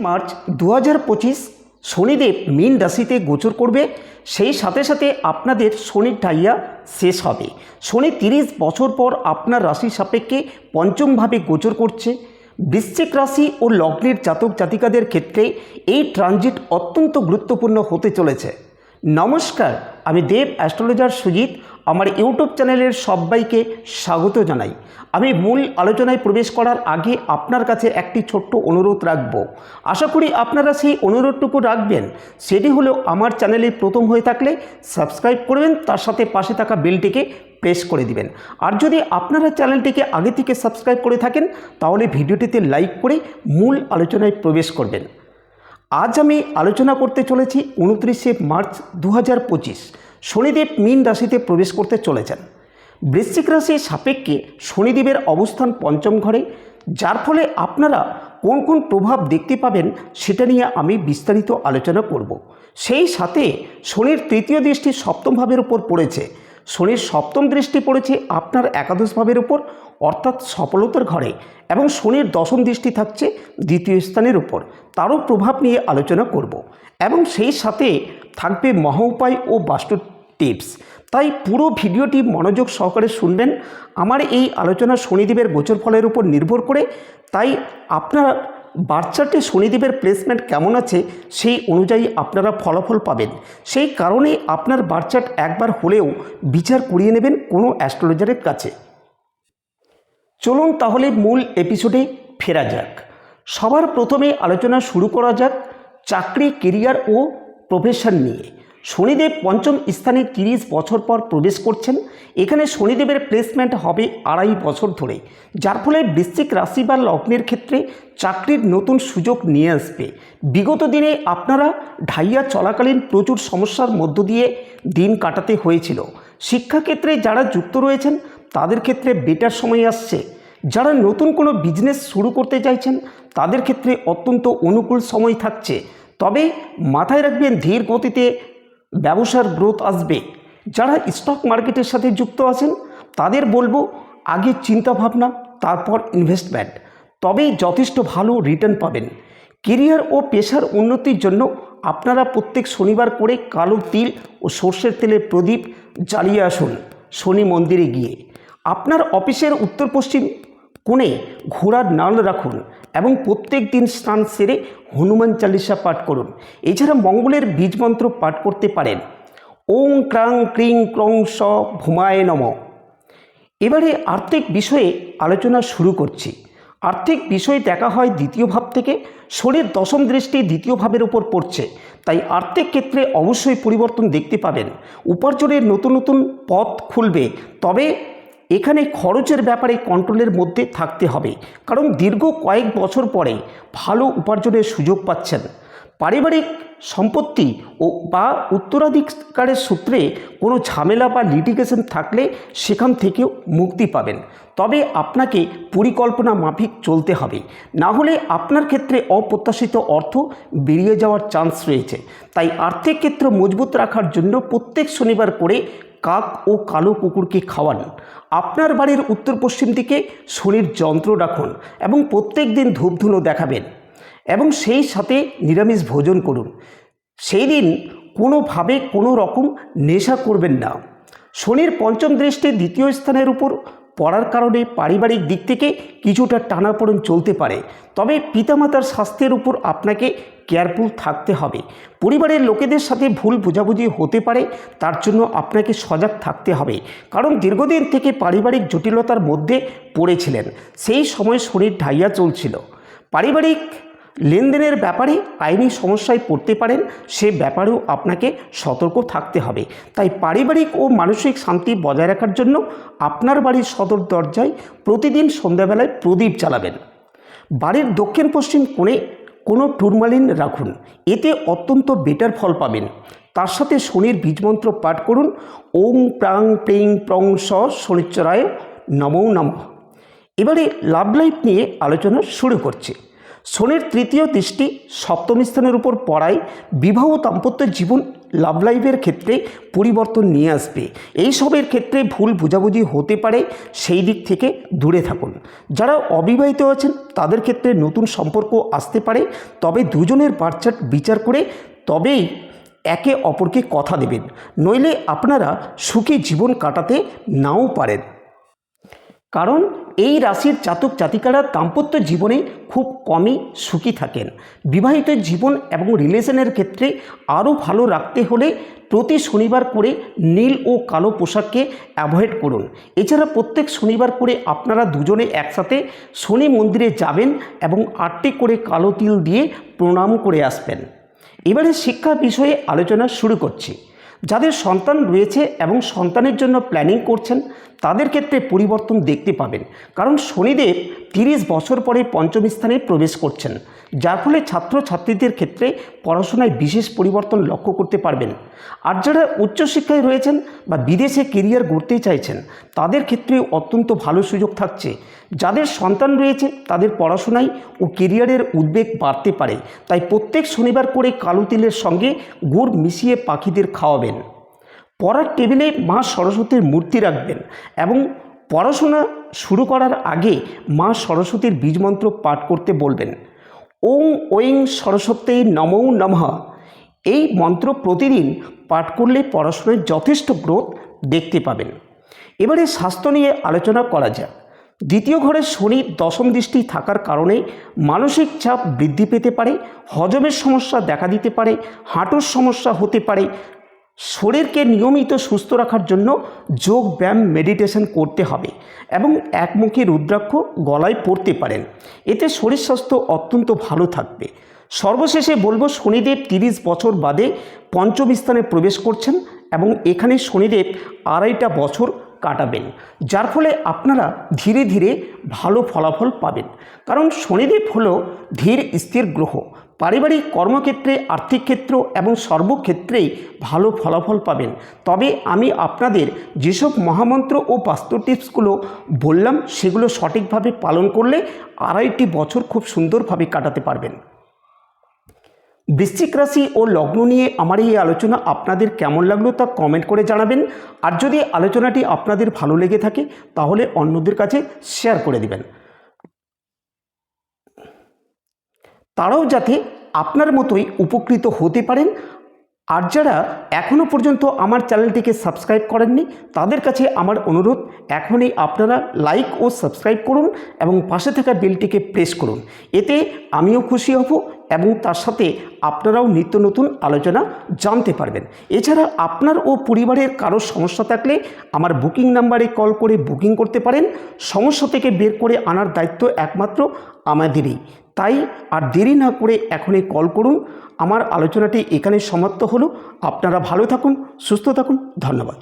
March 2025 Shanidev মীন রাশিতে গোচর করবে। সেই সাথে সাথে আপনাদের শনির ঢাইয়া শেষ হবে। শনি 30 বছর পর আপনার রাশি সাপেক্ষে পঞ্চমভাবে গোচর করছে। বৃশ্চিক রাশি ও লগ্নের জাতক জাতিকাদের ক্ষেত্রে এই ট্রানজিট অত্যন্ত গুরুত্বপূর্ণ হতে চলেছে। নমস্কার, আমি দেব অ্যাস্ট্রোলজার সুজিত। আমার ইউটিউব চ্যানেলের সবাইকে স্বাগত জানাই। আমি মূল আলোচনায় প্রবেশ করার আগে আপনার কাছে একটি ছোট্ট অনুরোধ রাখব। আশা করি আপনারা সেই অনুরোধটুকু রাখবেন। সেটি হলো, আমার চ্যানেলে প্রথম হয়ে থাকলে সাবস্ক্রাইব করবেন, তার সাথে পাশে থাকা বেলটিকে প্রেস করে দিবেন। আর যদি আপনারা চ্যানেলটিকে আগে থেকে সাবস্ক্রাইব করে থাকেন তাহলে ভিডিওটিতে লাইক করে মূল আলোচনায় প্রবেশ করবেন। আজ আমি আলোচনা করতে চলেছি 29শে মার্চ 2025 শনিদেব মীন রাশিতে প্রবেশ করতে চলেছেন। বৃশ্চিক রাশির সাপেক্ষে শনিদেবের অবস্থান পঞ্চম ঘরে, যার ফলে আপনারা কোন কোন প্রভাব দেখতে পাবেন সেটা নিয়ে আমি বিস্তারিত আলোচনা করব। সেই সাথে শনির তৃতীয় দৃষ্টি সপ্তম ভাবের উপর পড়েছে। শনির সপ্তম দৃষ্টি পড়েছে আপনার একাদশ ভাবের উপর, অর্থাৎ সফলতার ঘরে, এবং শনির দশম দৃষ্টি থাকছে দ্বিতীয় স্থানের উপর। তারও প্রভাব নিয়ে আলোচনা করব এবং সেই সাথে থাকবে মহা উপায় ও বাস্তু টিপস। তাই পুরো ভিডিওটি মনোযোগ সহকারে শুনবেন। আমার এই আলোচনা শনিদেবের গোচর ফলের উপর নির্ভর করে, তাই আপনার বার্থচার্টে শনিদেবের প্লেসমেন্ট কেমন আছে সেই অনুযায়ী আপনারা ফলাফল পাবেন। সেই কারণে আপনার বার্থচার্ট একবার হলেও বিচার করিয়ে নেবেন কোনো অ্যাস্ট্রোলজারের কাছে। চলুন তাহলে মূল এপিসোডে ফেরা যাক। সবার প্রথমে আলোচনা শুরু করা যাক চাকরি, কেরিয়ার ও প্রফেশন নিয়ে। শনিদেব পঞ্চম স্থানে 30 বছর পর প্রবেশ করছেন। এখানে শনিদেবের প্লেসমেন্ট হবে 2.5 বছর ধরে, যার ফলে বৃশ্চিক রাশি বা লগ্নের ক্ষেত্রে চাকরির নতুন সুযোগ নিয়ে আসবে। বিগত দিনে আপনারা ঢাইয়া চলাকালীন প্রচুর সমস্যার মধ্য দিয়ে দিন কাটাতে হয়েছিল। শিক্ষাক্ষেত্রে যারা যুক্ত রয়েছেন তাদের ক্ষেত্রে বেটার সময় আসছে। যারা নতুন কোনো বিজনেস শুরু করতে চাইছেন তাদের ক্ষেত্রে অত্যন্ত অনুকূল সময় থাকছে। তবে মাথায় রাখবেন, ধীর গতিতে ব্যবসার গ্রোথ আসবে। যারা স্টক মার্কেটের সাথে যুক্ত আছেন তাদের বলবো, আগে চিন্তাভাবনা তারপর ইনভেস্টমেন্ট, তবেই যথেষ্ট ভালো রিটার্ন পাবেন। কেরিয়ার ও পেশার উন্নতির জন্য আপনারা প্রত্যেক শনিবার করে কালো তিল ও সর্ষের তেলের প্রদীপ জ্বালিয়ে আসুন শনি মন্দিরে গিয়ে। আপনার অফিসের উত্তর পশ্চিম কোণে ঘোড়ার নাল রাখুন এবং প্রত্যেক দিন স্নান সেরে হনুমান চালিসা পাঠ করুন। এছাড়া মঙ্গলের বীজমন্ত্র পাঠ করতে পারেন, ওং ক্রাং ক্রিং ক্রং স ভূমায় নম। এবারে আর্থিক বিষয়ে আলোচনা শুরু করছি। আর্থিক বিষয় দেখা হয় দ্বিতীয় ভাব থেকে। শনির দশম দৃষ্টি দ্বিতীয় ভাবের উপর পড়ছে, তাই আর্থিক ক্ষেত্রে অবশ্যই পরিবর্তন দেখতে পাবেন। উপার্জনের নতুন নতুন পথ খুলবে, তবে এখানে খরচের ব্যাপারে কন্ট্রোলের মধ্যে থাকতে হবে, কারণ দীর্ঘ কয়েক বছর পরে ভালো উপার্জনের সুযোগ পাচ্ছেন। পারিবারিক সম্পত্তি বা উত্তরাধিকারের সূত্রে কোনো ঝামেলা বা লিটিগেশন থাকলে সেখান থেকেও মুক্তি পাবেন। তবে আপনাকে পরিকল্পনা মাফিক চলতে হবে, না হলে আপনার ক্ষেত্রে অপ্রত্যাশিত অর্থ বেরিয়ে যাওয়ার চান্স রয়েছে। তাই আর্থিক ক্ষেত্র মজবুত রাখার জন্য প্রত্যেক শনিবার করে কাক ও কালো কুকুরকে খাওয়ান। আপনার বাড়ির উত্তর পশ্চিম দিকে শনির যন্ত্র রাখুন এবং প্রত্যেক দিন ধূপধুনো দেখাবেন এবং সেই সাথে নিরামিষ ভোজন করুন। সেই দিন কোনোভাবে কোনো রকম নেশা করবেন না। শনির পঞ্চম দৃষ্টি দ্বিতীয় স্থানের উপর পড়ার কারণে পারিবারিক দিক থেকে কিছুটা টানাপোড়েন চলতে পারে, তবে পিতামাতার স্বাস্থ্যের উপর আপনাকে কেয়ারফুল থাকতে হবে। পরিবারের লোকেদের সাথে ভুল বোঝাবুঝি হতে পারে, তার জন্য আপনাকে সজাগ থাকতে হবে, কারণ দীর্ঘদিন থেকে পারিবারিক জটিলতার মধ্যে পড়েছিলেন। সেই সময় শনির ঢাইয়া চলছিল। পারিবারিক লেনদেনের ব্যাপারে আইনি সমস্যায় পড়তে পারেন, সে ব্যাপারেও আপনাকে সতর্ক থাকতে হবে। তাই পারিবারিক ও মানসিক শান্তি বজায় রাখার জন্য আপনার বাড়ির সদর দরজায় প্রতিদিন সন্ধ্যাবেলায় প্রদীপ জ্বালাবেন। বাড়ির দক্ষিণ পশ্চিম কোণে কোনো টুরমালিন রাখুন, এতে অত্যন্ত বেটার ফল পাবেন। তার সাথে শনির বীজমন্ত্র পাঠ করুন, ওং প্রাং প্রিং প্রং স শনিশ্চরায় নমো নমঃ। এবারে লাভ লাইফ নিয়ে আলোচনা শুরু করছি। শনির তৃতীয় দৃষ্টি সপ্তম স্থানের উপর পড়ায় বিবাহ ও দাম্পত্য জীবন লাভ লাইফের ক্ষেত্রে পরিবর্তন নিয়ে আসবে। এই সবের ক্ষেত্রে ভুল বোঝাবুঝি হতে পারে, সেই দিক থেকে দূরে থাকুন। যারা অবিবাহিত আছেন তাদের ক্ষেত্রে নতুন সম্পর্ক আসতে পারে, তবে দুজনের বার্চাট বিচার করে তবেই একে অপরকে কথা দেবেন, নইলে আপনারা সুখী জীবন কাটাতে নাও পারেন। কারণ এই রাশির জাতক জাতিকারা দাম্পত্য জীবনে খুব কমই সুখী থাকেন। বিবাহিত জীবন এবং রিলেশনের ক্ষেত্রে আরও ভালো রাখতে হলে প্রতি শনিবার করে নীল ও কালো পোশাককে অ্যাভয়েড করুন। এছাড়া প্রত্যেক শনিবার করে আপনারা দুজনে একসাথে শনি মন্দিরে যাবেন এবং 8টি করে কালো তিল দিয়ে প্রণাম করে আসবেন। এবারে শিক্ষা বিষয়ে আলোচনা শুরু করছি। যাদের সন্তান রয়েছে এবং সন্তানের জন্য প্ল্যানিং করছেন তাদের ক্ষেত্রে পরিবর্তন দেখতে পাবেন, কারণ শনিদেব 30 বছর পরে পঞ্চম স্থানে প্রবেশ করছেন, যার ফলে ছাত্রছাত্রীদের ক্ষেত্রে পড়াশোনায় বিশেষ পরিবর্তন লক্ষ্য করতে পারবেন। আর যারা উচ্চশিক্ষায় রয়েছেন বা বিদেশে কেরিয়ার গড়তে চাইছেন তাদের ক্ষেত্রে অত্যন্ত ভালো সুযোগ থাকছে। যাদের সন্তান রয়েছে তাদের পড়াশোনায় ও কেরিয়ারের উদ্বেগ বাড়তে পারে, তাই প্রত্যেক শনিবার করে কালো তিলের সঙ্গে গুড় মিশিয়ে পাখিদের খাওয়াবেন। পড়ার টেবিলে মা সরস্বতীর মূর্তি রাখবেন এবং পড়াশোনা শুরু করার আগে মা সরস্বতীর বীজমন্ত্র পাঠ করতে বলবেন। ওং ঐং সরস্বতী নমো নমঃ। এই মন্ত্র প্রতিদিন পাঠ করলে পড়াশোনায় যথেষ্ট গ্রোথ দেখতে পাবেন। এবারে স্বাস্থ্য নিয়ে আলোচনা করা যাক। দ্বিতীয় ঘরে শনির দশম দৃষ্টি থাকার কারণে মানসিক চাপ বৃদ্ধি পেতে পারে, হজমের সমস্যা দেখা দিতে পারে, হাঁটুর সমস্যা হতে পারে। শরীরকে নিয়মিত সুস্থ রাখার জন্য যোগ ব্যায়াম মেডিটেশন করতে হবে এবং একমুখী রুদ্রাক্ষ গলায় পরতে পারেন, এতে শরীর স্বাস্থ্য অত্যন্ত ভালো থাকবে। সর্বশেষে বলবো, শনিদেব 30 বছর বাদে পঞ্চম স্থানে প্রবেশ করছেন এবং এখানে শনিদেব 2.5 বছর কাটাবেন, যার ফলে আপনারা ধীরে ধীরে ভালো ফলাফল পাবেন। কারণ শনিদেব হলো ধীর স্থির গ্রহ, পারিবারিক কর্মক্ষেত্রে, আর্থিক ক্ষেত্র এবং সর্বক্ষেত্রেই ভালো ফলাফল পাবেন। তবে আমি আপনাদের যেসব মহামন্ত্র ও বাস্তু টিপসগুলো বললাম সেগুলো সঠিকভাবে পালন করলে 2.5 বছর খুব সুন্দরভাবে কাটাতে পারবেন। বৃশ্চিক রাশি ও লগ্ন নিয়ে আমার এই আলোচনা আপনাদের কেমন লাগলো তা কমেন্ট করে জানাবেন। আর যদি আলোচনাটি আপনাদের ভালো লেগে থাকে তাহলে অন্যদের কাছে শেয়ার করে দিবেন, তারাও যাতে আপনার মতোই উপকৃত হতে পারেন। আর যারা এখনও পর্যন্ত আমার চ্যানেলটিকে সাবস্ক্রাইব করেননি তাদের কাছে আমার অনুরোধ, এখনই আপনারা লাইক ও সাবস্ক্রাইব করুন এবং পাশে থাকা বেলটিকে প্রেস করুন। এতে আমিও খুশি হব এবং তার সাথে আপনারাও নিত্য নতুন আলোচনা জানতে পারবেন। এছাড়া আপনার ও পরিবারের কারোর সমস্যা থাকলে আমার বুকিং নাম্বারে কল করে বুকিং করতে পারেন। সমস্যা থেকে বের করে আনার দায়িত্ব একমাত্র আমাদেরই, তাই আর দেরি না করে এখনই কল করুন। আমার আলোচনাটি এখানে সমাপ্ত হলো। আপনারা ভালো থাকুন, সুস্থ থাকুন, ধন্যবাদ।